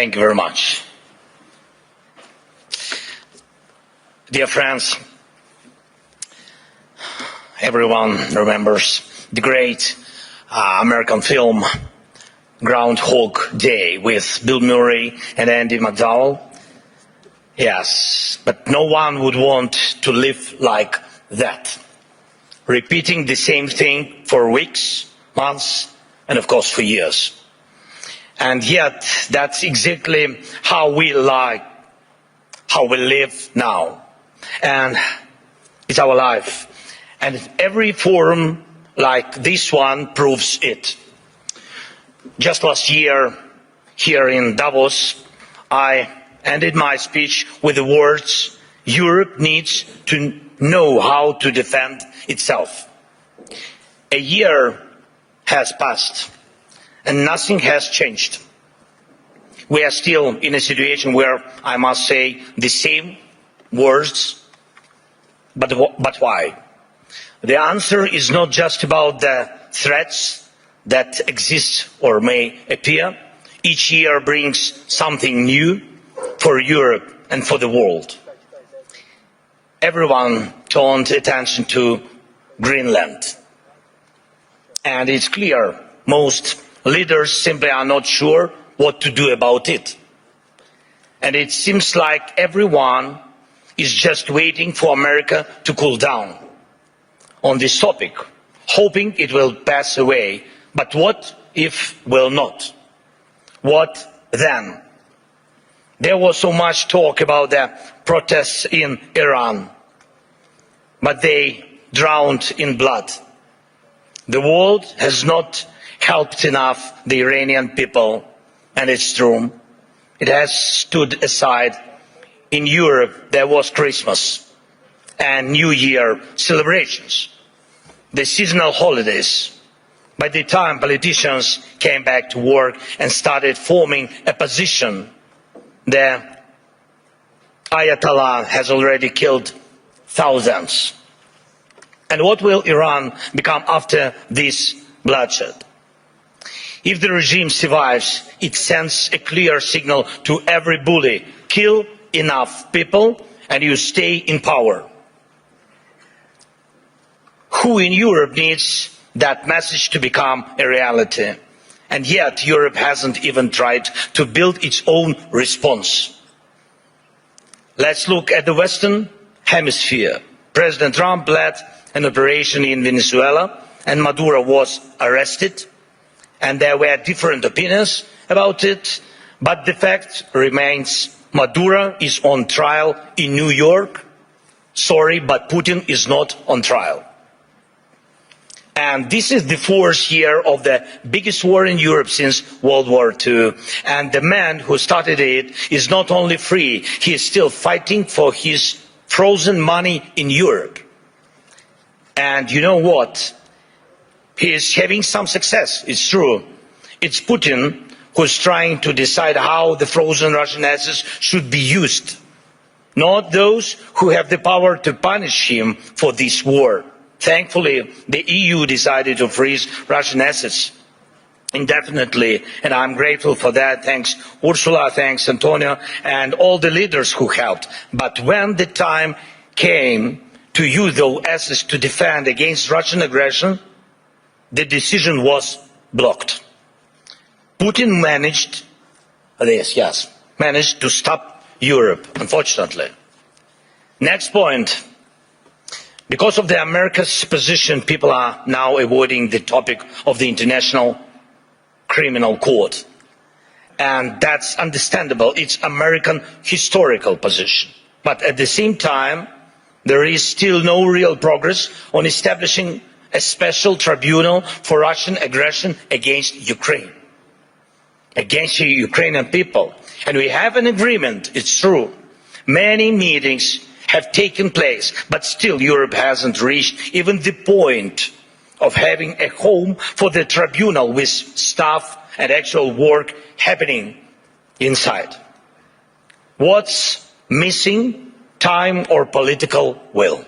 Thank you very much. Dear friends, everyone remembers the great American film Groundhog Day with Bill Murray and Andy McDowell. Yes, but no one would want to live like that, repeating the same thing for weeks, months, and of course for years. And yet, that's exactly how we live now. And it's our life. And every forum like this one proves it. Just last year, here in Davos, I ended my speech with the words, "Europe needs to know how to defend itself." A year has passed, and nothing has changed. We are still in a situation where I must say the same words, but why? The answer is not just about the threats that exist or may appear. Each year brings something new for Europe and for the world. Everyone turned attention to Greenland. And it's clear most leaders simply are not sure what to do about it. And it seems like everyone is just waiting for America to cool down on this topic, hoping it will pass away. But what if it will not? What then? There was so much talk about the protests in Iran, but they drowned in blood. The world has not helped enough the Iranian people, and it's true. It has stood aside. In Europe, there was Christmas and New Year celebrations, the seasonal holidays. By the time politicians came back to work and started forming a position, the Ayatollah has already killed thousands. And what will Iran become after this bloodshed? If the regime survives, it sends a clear signal to every bully: kill enough people and you stay in power. Who in Europe needs that message to become a reality? And yet Europe hasn't even tried to build its own response. Let's look at the Western Hemisphere. President Trump led an operation in Venezuela and Maduro was arrested, and there were different opinions about it, but the fact remains: Maduro is on trial in New York. Sorry, but Putin is not on trial. And this is the fourth year of the biggest war in Europe since World War II. And the man who started it is not only free, he is still fighting for his frozen money in Europe. And you know what? He is having some success, it's true. It's Putin who's trying to decide how the frozen Russian assets should be used, not those who have the power to punish him for this war. Thankfully, the EU decided to freeze Russian assets indefinitely, and I'm grateful for that. Thanks Ursula, thanks Antonio, and all the leaders who helped. But when the time came to use those assets to defend against Russian aggression, the decision was blocked. Putin managed this, yes, managed to stop Europe, unfortunately. Next point. Because of America's position, people are now avoiding the topic of the International Criminal Court. And that's understandable. It's American historical position. But at the same time, there is still no real progress on establishing a special tribunal for Russian aggression against Ukraine, against the Ukrainian people. And we have an agreement, it's true. Many meetings have taken place, but still Europe hasn't reached even the point of having a home for the tribunal with staff and actual work happening inside. What's missing? Time or political will.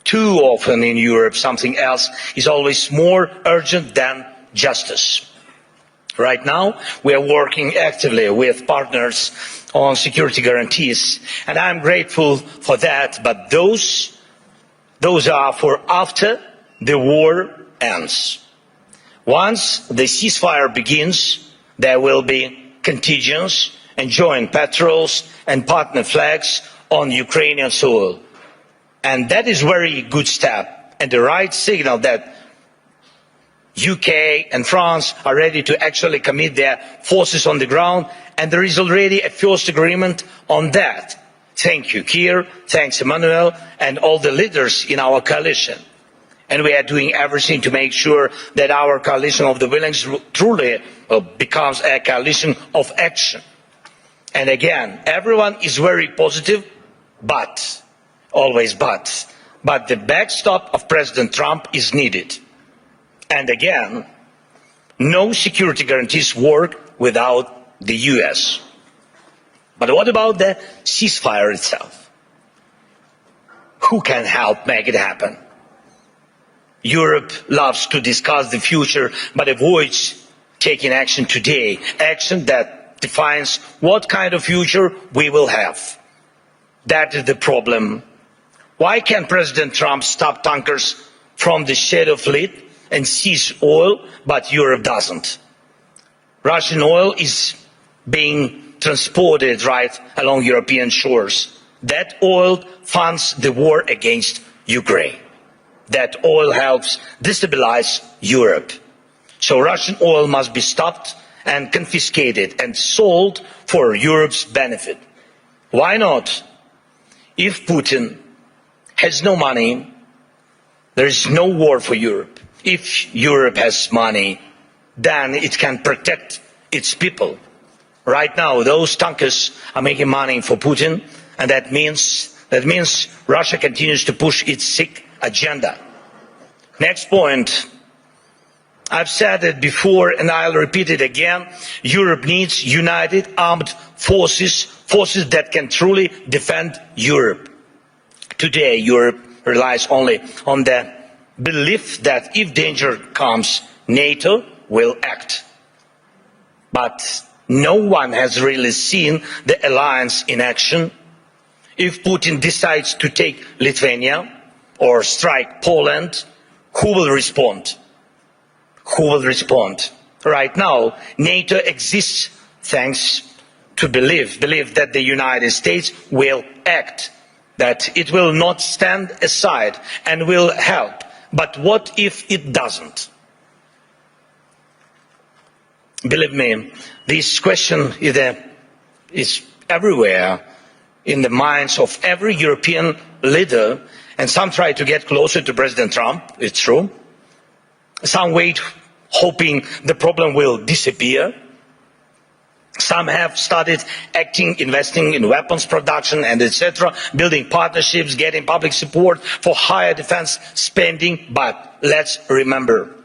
Too often in Europe, something else is always more urgent than justice. Right now, we are working actively with partners on security guarantees, and I'm grateful for that, but those are for after the war ends. Once the ceasefire begins, there will be contingents and joint patrols and partner flags on Ukrainian soil. And that is a very good step and the right signal that UK and France are ready to actually commit their forces on the ground, and there is already a first agreement on that. Thank you, Keir, thanks Emmanuel, and all the leaders in our coalition. And we are doing everything to make sure that our coalition of the willing truly becomes a coalition of action. And again, everyone is very positive, but, always but the backstop of President Trump is needed. And again, no security guarantees work without the US. But what about the ceasefire itself? Who can help make it happen? Europe loves to discuss the future, but avoids taking action today, action that defines what kind of future we will have. That is the problem. Why can't President Trump stop tankers from the Shadow Fleet and seize oil, but Europe doesn't? Russian oil is being transported right along European shores. That oil funds the war against Ukraine. That oil helps destabilize Europe. So Russian oil must be stopped and confiscated and sold for Europe's benefit. Why not? If Putin has no money, there is no war for Europe. If Europe has money, then it can protect its people. Right now, those tankers are making money for Putin, and that means Russia continues to push its sick agenda. Next point. I've said it before and I'll repeat it again. Europe needs united armed forces, forces that can truly defend Europe. Today, Europe relies only on the belief that if danger comes, NATO will act. But no one has really seen the alliance in action. If Putin decides to take Lithuania or strike Poland, who will respond? Who will respond? Right now, NATO exists thanks to belief that the United States will act, that it will not stand aside and will help. But what if it doesn't? Believe me, this question is everywhere in the minds of every European leader, and some try to get closer to President Trump, it's true. Some wait hoping the problem will disappear. Some have started acting, investing in weapons production and etc., building partnerships, getting public support for higher defense spending. But let's remember,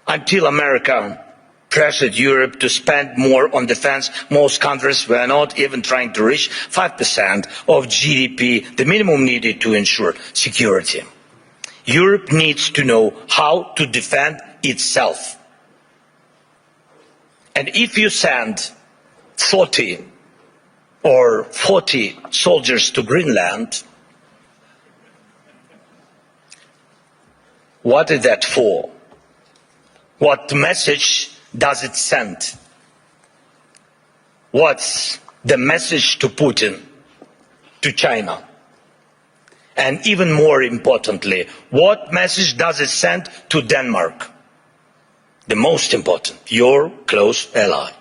until America pressured Europe to spend more on defense, most countries were not even trying to reach 5% of GDP, the minimum needed to ensure security. Europe needs to know how to defend itself. And if you send 30 or 40 soldiers to Greenland, what is that for? What message does it send? What's the message to Putin, to China? And even more importantly, what message does it send to Denmark? The most important, your close ally.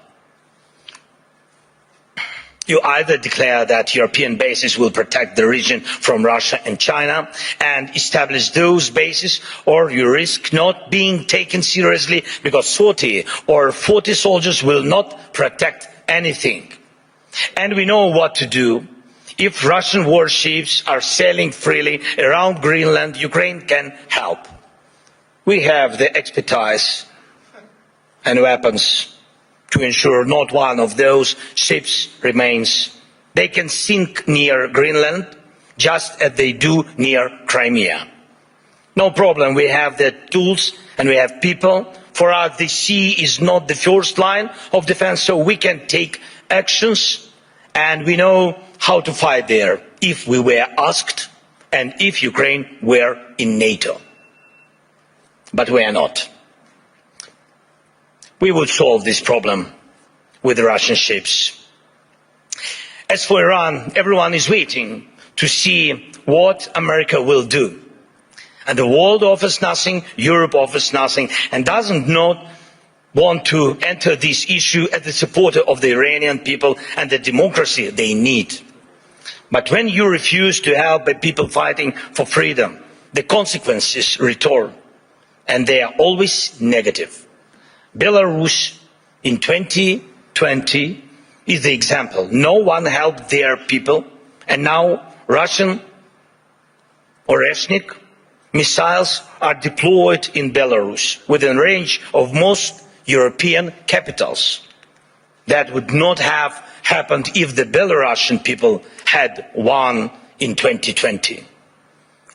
You either declare that European bases will protect the region from Russia and China and establish those bases, or you risk not being taken seriously because 30 or 40 soldiers will not protect anything. And we know what to do. If Russian warships are sailing freely around Greenland, Ukraine can help. We have the expertise and weapons to ensure not one of those ships remains. They can sink near Greenland just as they do near Crimea. No problem, we have the tools and we have people For us, the sea is not the first line of defense, so we can take actions, and we know how to fight there if we were asked and if Ukraine were in NATO. But we are not. We would solve this problem with the Russian ships. As for Iran, everyone is waiting to see what America will do. And the world offers nothing, Europe offers nothing, and does not want to enter this issue as a supporter of the Iranian people and the democracy they need. But when you refuse to help the people fighting for freedom, the consequences return, and they are always negative. Belarus in 2020 is the example. No one helped their people, and now Russian or ethnic missiles are deployed in Belarus within range of most European capitals. That would not have happened if the Belarusian people had won in 2020.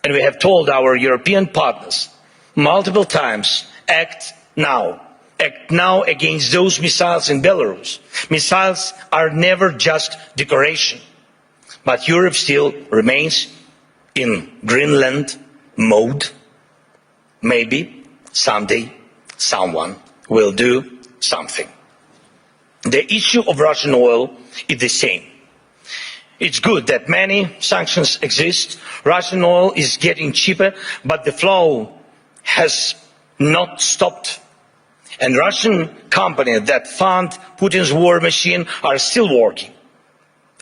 And we have told our European partners multiple times, act now. Act now against those missiles in Belarus. Missiles are never just decoration. But Europe still remains in Greenland mode. Maybe someday someone will do something. The issue of Russian oil is the same. It's good that many sanctions exist. Russian oil is getting cheaper, but the flow has not stopped. And Russian companies that fund Putin's war machine are still working.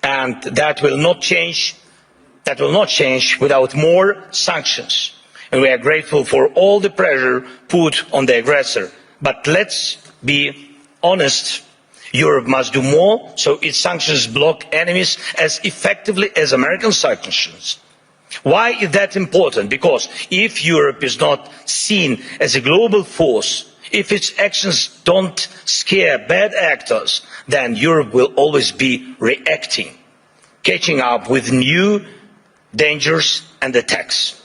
And that will not change without more sanctions. And we are grateful for all the pressure put on the aggressor. But let's be honest. Europe must do more so its sanctions block enemies as effectively as American sanctions. Why is that important? Because if Europe is not seen as a global force, if its actions don't scare bad actors, then Europe will always be reacting, catching up with new dangers and attacks.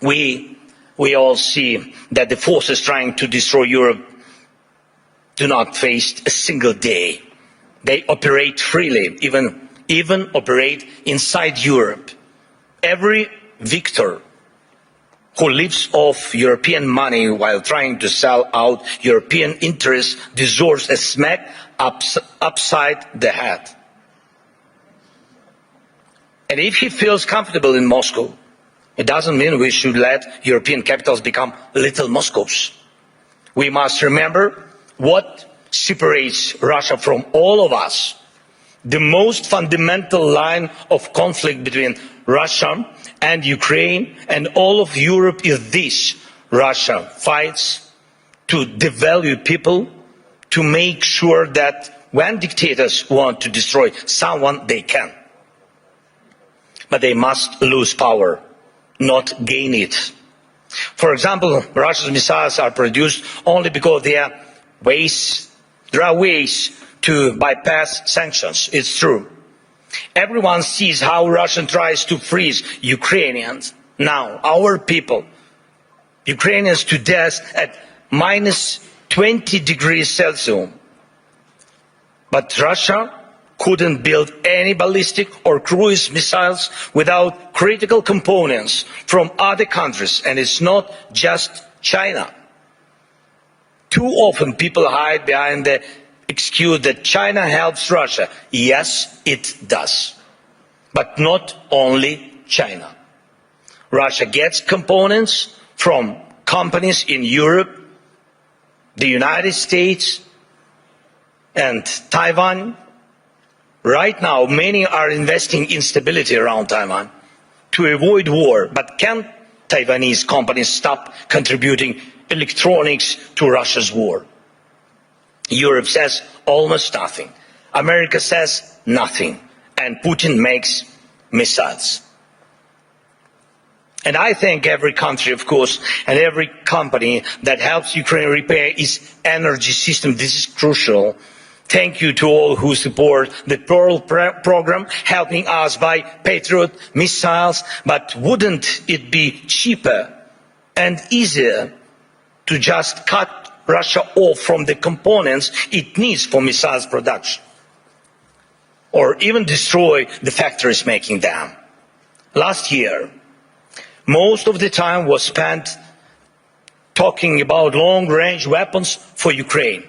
We all see that the forces trying to destroy Europe do not face a single day. They operate freely, even operate inside Europe. Every victor who lives off European money while trying to sell out European interests deserves a smack upside the head. And if he feels comfortable in Moscow, it doesn't mean we should let European capitals become little Moscows. We must remember what separates Russia from all of us. The most fundamental line of conflict between Russia and Ukraine and all of Europe is this: Russia fights to devalue people, to make sure that when dictators want to destroy someone, they can. But they must lose power, not gain it. For example, Russia's missiles are produced only because there are ways to bypass sanctions. It's true. Everyone sees how Russia tries to freeze Ukrainians. Now, our people, Ukrainians to death at minus 20 degrees Celsius. But Russia couldn't build any ballistic or cruise missiles without critical components from other countries, and it's not just China. Too often people hide behind the excuse that China helps Russia. Yes, it does. But not only China. Russia gets components from companies in Europe, the United States, and Taiwan. Right now, many are investing in stability around Taiwan to avoid war. But can Taiwanese companies stop contributing electronics to Russia's war? Europe says almost nothing. America says nothing. And Putin makes missiles. And I thank every country, of course, and every company that helps Ukraine repair its energy system. This is crucial. Thank you to all who support the Pearl program, helping us buy Patriot missiles. But wouldn't it be cheaper and easier to just cut Russia off from the components it needs for missiles production, or even destroy the factories making them. Last year, most of the time was spent talking about long-range weapons for Ukraine.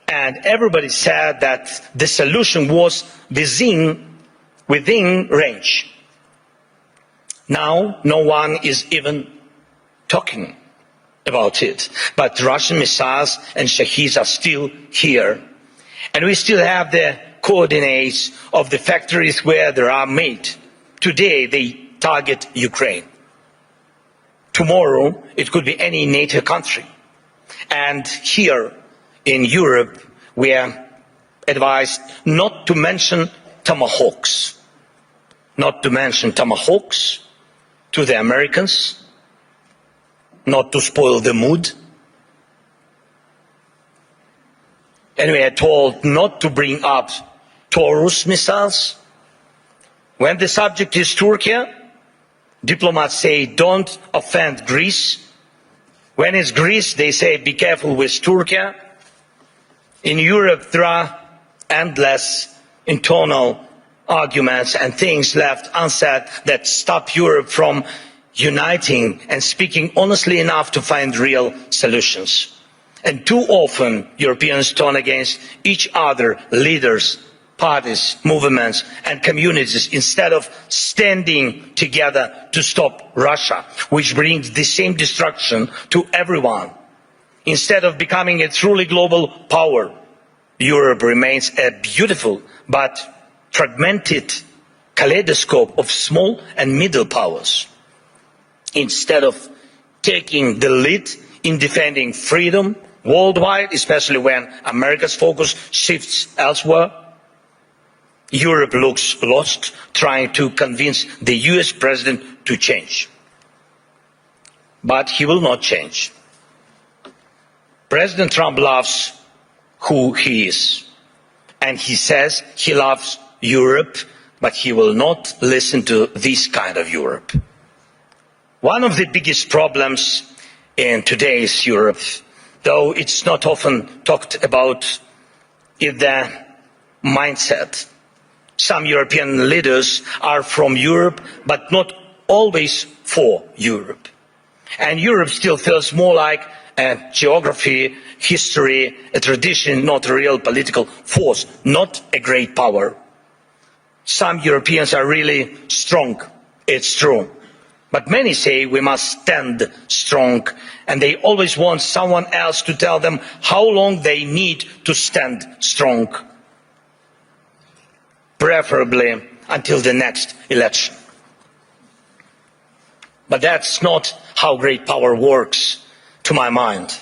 And everybody said that the solution was within range. Now, no one is even talking about it. But Russian missiles and Shaheeds are still here. And we still have the coordinates of the factories where they are made. Today, they target Ukraine. Tomorrow, it could be any NATO country. And here in Europe, we are advised not to mention tomahawks. Not to mention tomahawks to the Americans, not to spoil the mood. And we are told not to bring up Taurus missiles. When the subject is Turkey, diplomats say don't offend Greece. When it's Greece, they say be careful with Turkey. In Europe, there are endless internal arguments and things left unsaid that stop Europe from uniting and speaking honestly enough to find real solutions. And too often, Europeans turn against each other, leaders, parties, movements and communities, instead of standing together to stop Russia, which brings the same destruction to everyone. Instead of becoming a truly global power, Europe remains a beautiful but fragmented kaleidoscope of small and middle powers. Instead of taking the lead in defending freedom worldwide, especially when America's focus shifts elsewhere, Europe looks lost, trying to convince the US president to change. But he will not change. President Trump loves who he is, and he says he loves Europe, but he will not listen to this kind of Europe. One of the biggest problems in today's Europe, though it's not often talked about, is the mindset. Some European leaders are from Europe, but not always for Europe. And Europe still feels more like a geography, history, a tradition, not a real political force, not a great power. Some Europeans are really strong, it's true. But many say we must stand strong, and they always want someone else to tell them how long they need to stand strong. Preferably until the next election. But that's not how great power works, to my mind.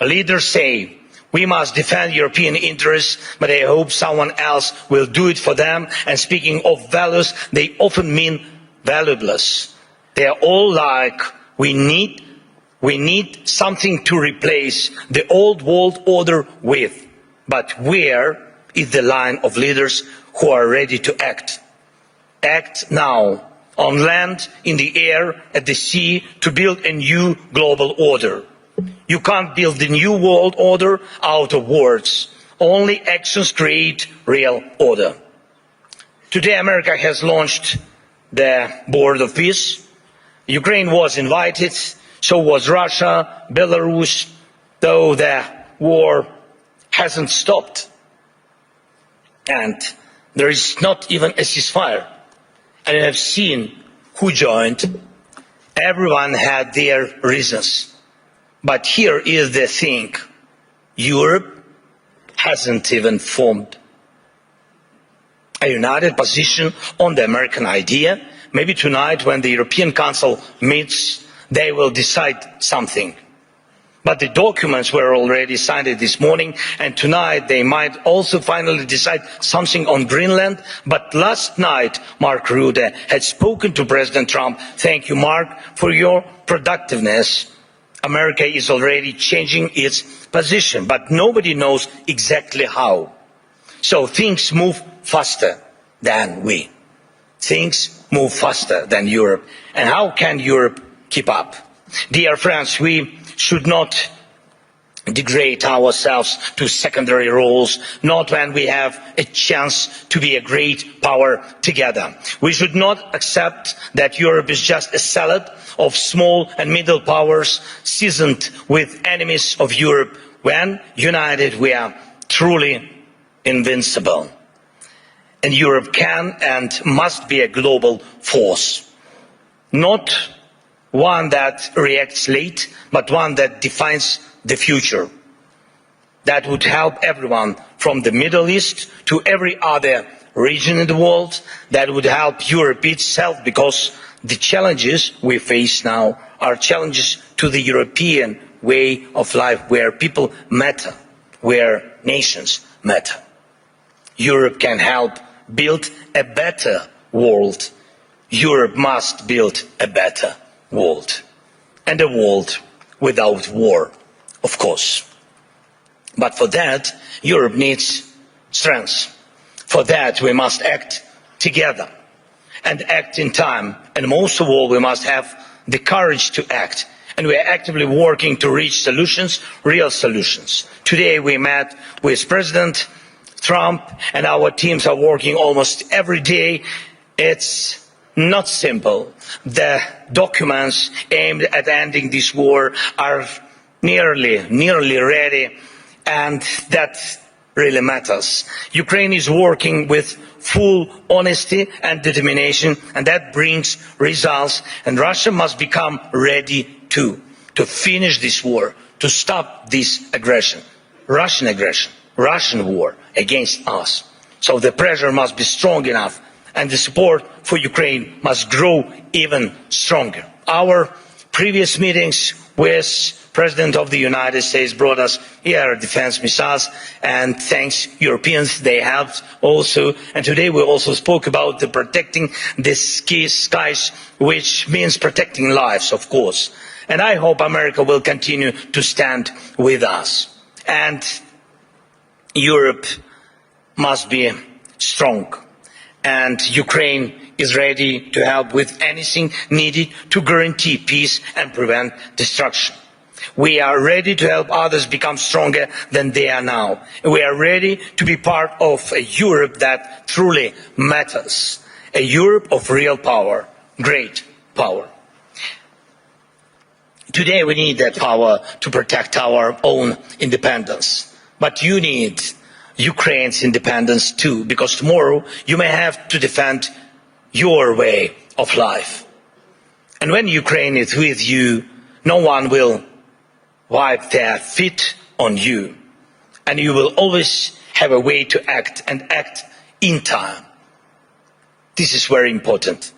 Leaders say we must defend European interests, but they hope someone else will do it for them. And speaking of values, they often mean valueless. They are all like, we need something to replace the old world order with. But where is the line of leaders who are ready to act? Act now, on land, in the air, at the sea, to build a new global order. You can't build the new world order out of words. Only actions create real order. Today, America has launched the Board of Peace. Ukraine was invited, so was Russia, Belarus, though the war hasn't stopped. And there is not even a ceasefire. And I have seen who joined. Everyone had their reasons. But here is the thing. Europe hasn't even formed a united position on the American idea. Maybe tonight, when the European Council meets, they will decide something. But the documents were already signed this morning, and tonight they might also finally decide something on Greenland. But last night, Mark Rutte had spoken to President Trump. Thank you, Mark, for your productiveness. America is already changing its position, but nobody knows exactly how. So things move faster than we. Things move faster than Europe. And how can Europe keep up? Dear friends, we should not degrade ourselves to secondary roles, not when we have a chance to be a great power together. We should not accept that Europe is just a salad of small and middle powers seasoned with enemies of Europe. When united, we are truly invincible. And Europe can and must be a global force, not one that reacts late, but one that defines the future. That would help everyone from the Middle East to every other region in the world. That would help Europe itself, because the challenges we face now are challenges to the European way of life, where people matter, where nations matter. Europe can help build a better world. Europe must build a better world, and a world without war, of course. But for that, Europe needs strength. For that, we must act together and act in time. And most of all, we must have the courage to act. And we are actively working to reach solutions, real solutions. Today, we met with President Trump, and our teams are working almost every day. It's not simple. The documents aimed at ending this war are nearly ready, and that really matters. Ukraine is working with full honesty and determination, and that brings results. And Russia must become ready to finish this war, to stop this aggression, Russian war against us. So the pressure must be strong enough, and the support for Ukraine must grow even stronger. Our previous meetings with President of the United States brought us air defense missiles, and thanks Europeans, they helped also. And today we also spoke about the protecting the skies, which means protecting lives, of course. And I hope America will continue to stand with us. And Europe must be strong, and Ukraine is ready to help with anything needed to guarantee peace and prevent destruction. We are ready to help others become stronger than they are now. We are ready to be part of a Europe that truly matters, a Europe of real power, great power. Today we need that power to protect our own independence. But you need Ukraine's independence too, because tomorrow you may have to defend your way of life. And when Ukraine is with you, no one will wipe their feet on you. And you will always have a way to act, and act in time. This is very important.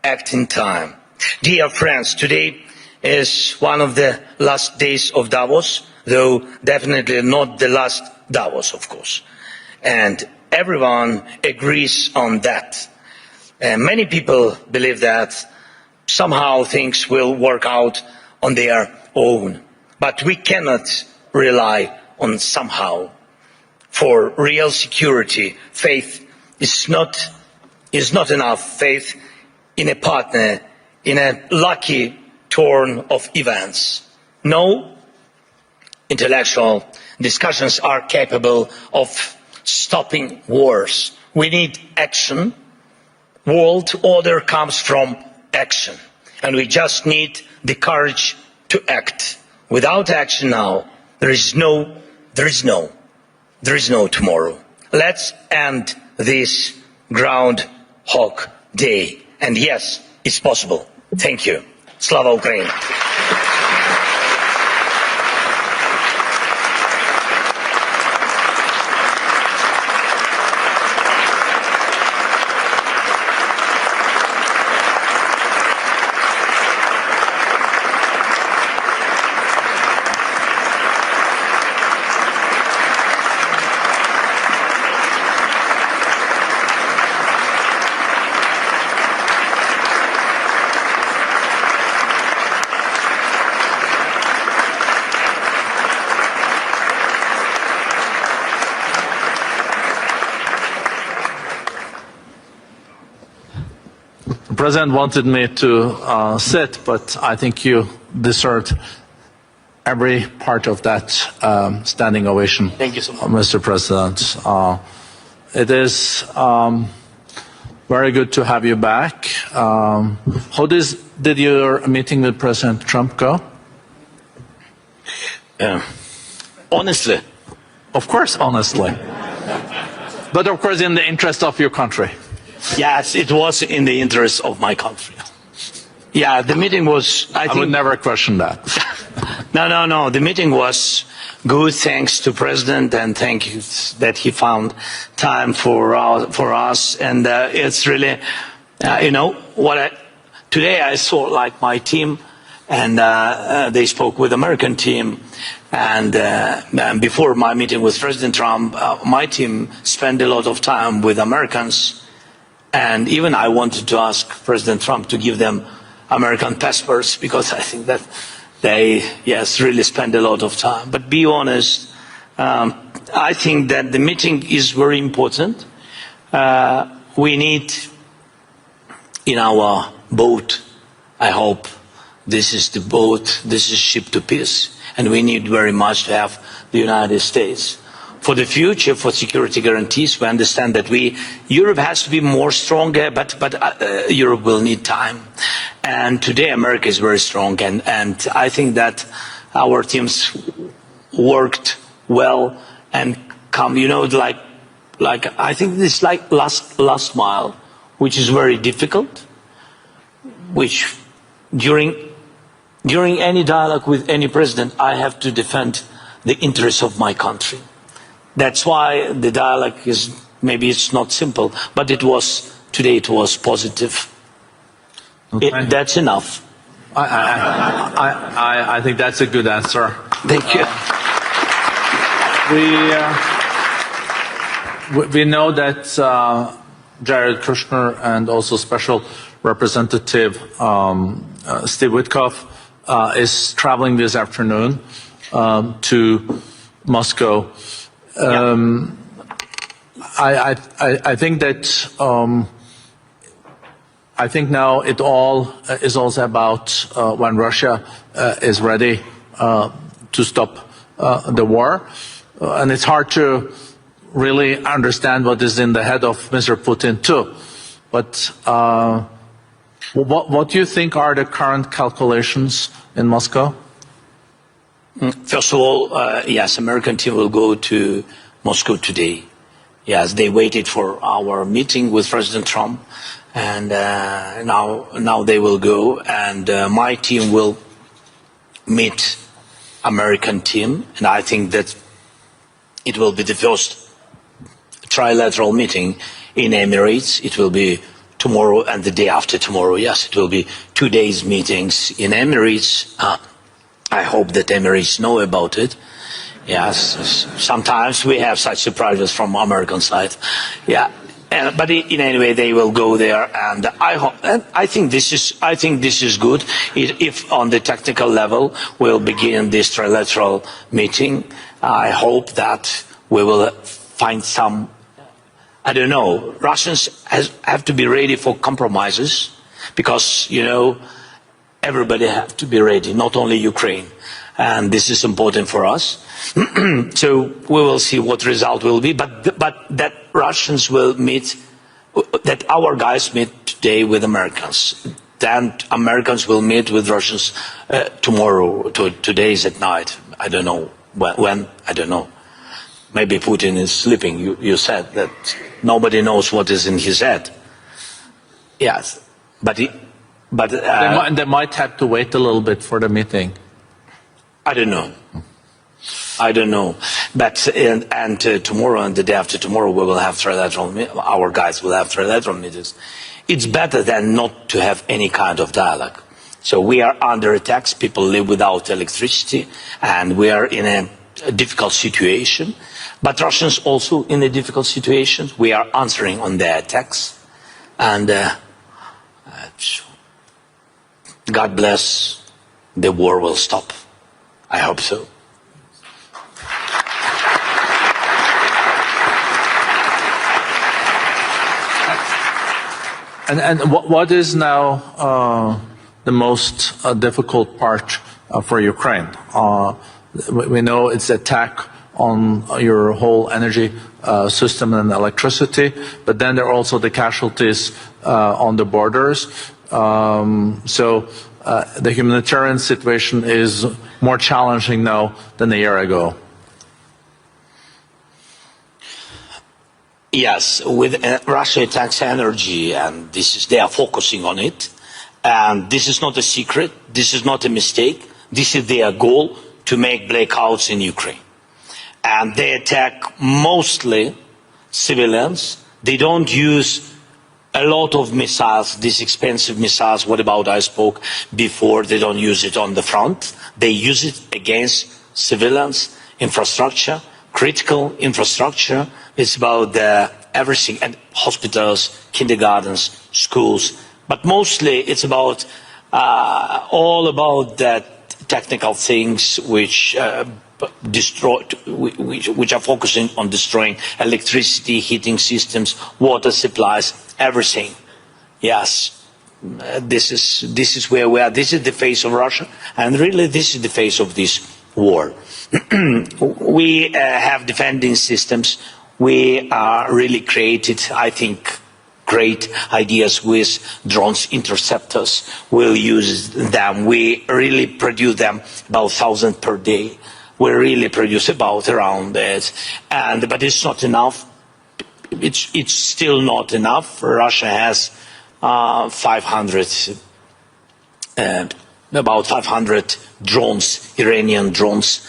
Act in time. Dear friends, today is one of the last days of Davos, though definitely not the last Davos, of course. And everyone agrees on that. Many people believe that somehow things will work out on their own. But we cannot rely on somehow. For real security, faith is not enough. Faith in a partner, in a lucky turn of events. No intellectual discussions are capable of stopping wars. We need action. World order comes from action. And we just need the courage to act. Without action now, there is no tomorrow. Let's end this Groundhog Day. And yes, it's possible. Thank you. Slava Ukraini! The President wanted me to sit, but I think you deserved every part of that standing ovation. Thank you so much. Mr. President. It is very good to have you back. How did your meeting with President Trump go? Honestly, Of course, honestly. But of course, in the interest of your country. yes, it was in the interest of my country. Yeah, the meeting was, I I think... would never question that. No. The meeting was good, thanks to President, and thank you that he found time for us. And it's really, today I saw like my team, and they spoke with American team. And before my meeting with President Trump, my team spent a lot of time with Americans. And even I wanted to ask President Trump to give them American passports, because I think that they, really spend a lot of time. But be honest, I think that the meeting is very important. We need in our boat, I hope this is the boat, this is ship to peace, and we need very much to have the United States. For the future, for security guarantees, we understand that Europe has to be more stronger, but Europe will need time. And today America is very strong, and I think that our teams worked well and I think this like last mile, which is very difficult, which during any dialogue with any president, I have to defend the interests of my country. That's why the dialogue is, maybe it's not simple, but today it was positive. Okay. That's enough. I think that's a good answer. Thank you. We know that Jared Kushner and also Special Representative Steve Witkoff is traveling this afternoon to Moscow. I think that I think now it all is also about when Russia is ready to stop the war, and it's hard to really understand what is in the head of Mr. Putin too. But what do you think are the current calculations in Moscow? First of all, yes, American team will go to Moscow today. Yes, they waited for our meeting with President Trump, and now they will go, and my team will meet American team, and I think that it will be the first trilateral meeting in Emirates. It will be tomorrow and the day after tomorrow. Yes, it will be 2 days meetings in Emirates. I hope that Emirates know about it. Yes, sometimes we have such surprises from American side. Yeah, but in any way they will go there, and I think this is good. If on the technical level we'll begin this trilateral meeting, I hope that we will find some. I don't know. Russians have to be ready for compromises, because everybody have to be ready, not only Ukraine. And this is important for us. So we will see what result will be. But that Russians will meet, that our guys meet today with Americans. Then Americans will meet with Russians tomorrow. Today is at night. I don't know when. I don't know. Maybe Putin is sleeping. You said that nobody knows what is in his head. Yes, but they might have to wait a little bit for the meeting. I don't know. But tomorrow and the day after tomorrow we will have our guys will have trilateral meetings. It's better than not to have any kind of dialogue. So we are under attack. People live without electricity, and we are in a difficult situation. But Russians also in a difficult situation. We are answering on their attacks, and God bless. The war will stop. I hope so. And what is now the most difficult part for Ukraine. We know it's attack on your whole energy system and electricity, but then there are also the casualties on the borders. The humanitarian situation is more challenging now than a year ago. Yes, with Russia attacks energy, and they are focusing on it. And this is not a secret. This is not a mistake. This is their goal, to make blackouts in Ukraine. And they attack mostly civilians. They don't use a lot of missiles, these expensive missiles, what about I spoke before, they don't use it on the front. They use it against civilians, infrastructure, critical infrastructure. It's about everything, and hospitals, kindergartens, schools. But mostly it's about all about that technical things which which are focusing on destroying electricity, heating systems, water supplies, everything. Yes, this is where we are. This is the face of Russia, and really this is the face of this war. We have defending systems. We are really created, I think, great ideas with drones, interceptors. We'll use them. We really produce them about 1,000 per day. We really produce about around that, but it's not enough. It's still not enough. Russia has about 500 drones, Iranian drones,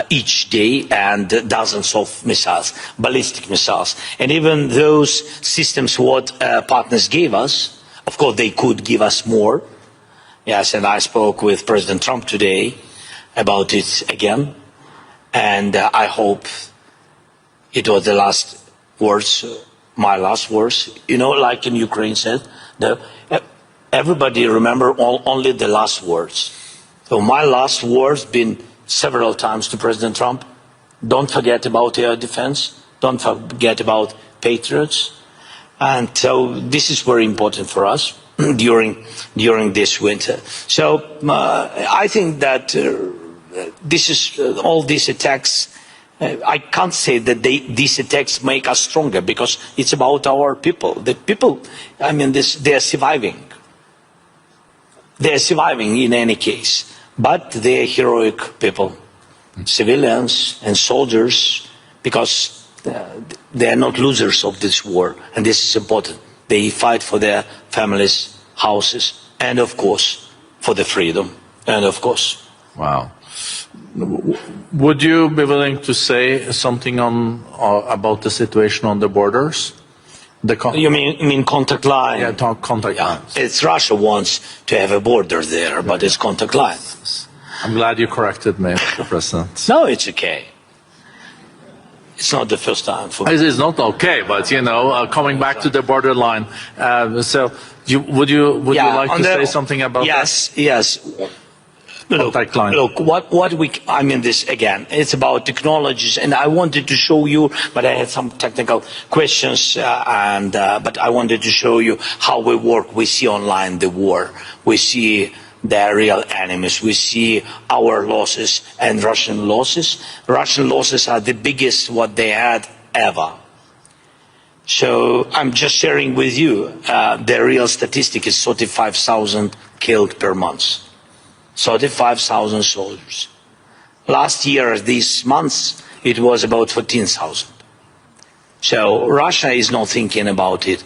each day, and dozens of missiles, ballistic missiles. And even those systems what partners gave us, of course they could give us more. Yes, and I spoke with President Trump today about it again. And I hope it was the last words, my last words. You know, like in Ukraine said, everybody remember only the last words. So my last words been several times to President Trump. Don't forget about air defense. Don't forget about Patriots. And so this is very important for us during this winter. So I think that this is all these attacks. I can't say that these attacks make us stronger, because it's about our people. The people, I mean, they are surviving. They are surviving in any case, but they are heroic people, civilians and soldiers, because they are not losers of this war, and this is important. They fight for their families, houses, and of course for the freedom, and of course. Wow. Would you be willing to say something about the situation on the borders? You mean contact line? Yeah, contact lines. It's Russia wants to have a border there, but it's contact lines. I'm glad you corrected me, Mr. President. No, it's okay. It's not the first time for me. It's not okay, but you know, coming back to the borderline. So, would you like to say something about that? Yes. Look, I mean this again, it's about technologies, and I wanted to show you, but I had some technical questions, but I wanted to show you how we work. We see online the war. We see the real enemies. We see our losses and Russian losses. Russian losses are the biggest what they had ever. So I'm just sharing with you, the real statistic is 35,000 killed per month. 35,000 soldiers. Last year, these months, it was about 14,000. So Russia is not thinking about it,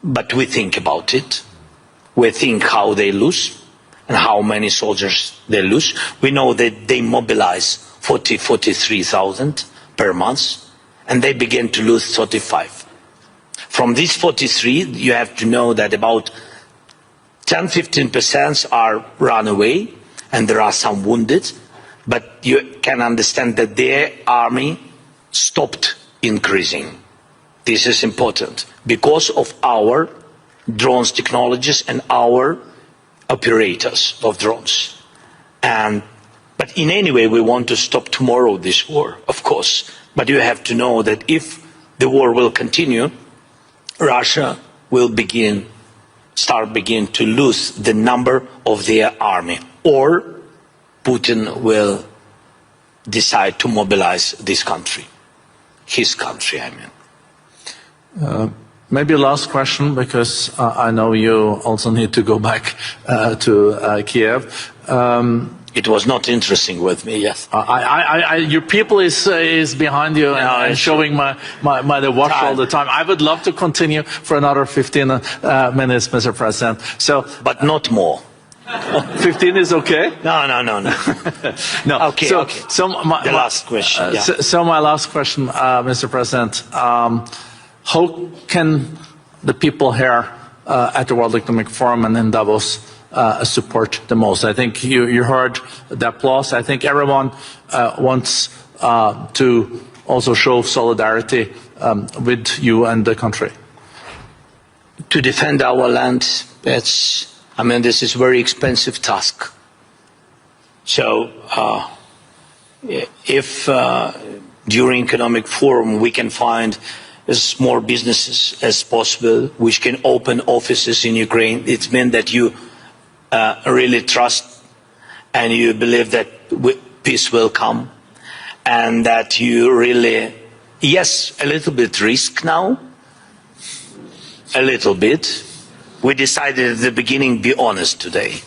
but we think about it. We think how they lose and how many soldiers they lose. We know that they mobilize 43,000 per month, and they begin to lose 35. From these 43, you have to know that about 10–15% are run away, and there are some wounded, but you can understand that their army stopped increasing. This is important because of our drones technologies and our operators of drones. But in any way, we want to stop tomorrow this war, of course. But you have to know that if the war will continue, Russia will begin begin to lose the number of their army, or Putin will decide to mobilize this country, his country, I mean. Maybe last question, because I know you also need to go back to Kiev. It was not interesting with me, yes. Your people is behind you and showing the watch all the time. I would love to continue for another 15 minutes, Mr. President. But not more. 15 is okay? No. No. Okay. The last question. So my last question, Mr. President, how can the people here at the World Economic Forum and in Davos support the most? I think you heard the applause. I think everyone wants to also show solidarity with you and the country. To defend our land, this is a very expensive task. So if during Economic Forum we can find as small businesses as possible which can open offices in Ukraine, it means that you really trust and you believe that peace will come, and that you really, yes, a little bit risk now, a little bit. We decided at the beginning, be honest today,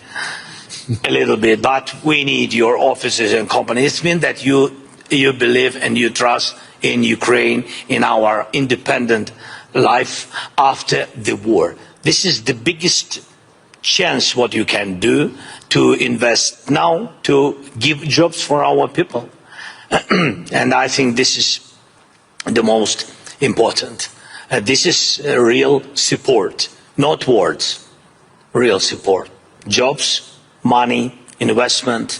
a little bit, but we need your offices and companies. It means that you believe and you trust in Ukraine, in our independent life after the war. This is the biggest chance what you can do, to invest now, to give jobs for our people. And I think this is the most important. This is real support, not words, real support. Jobs, money, investment,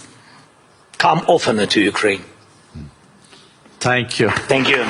come often to Ukraine. Thank you. Thank you.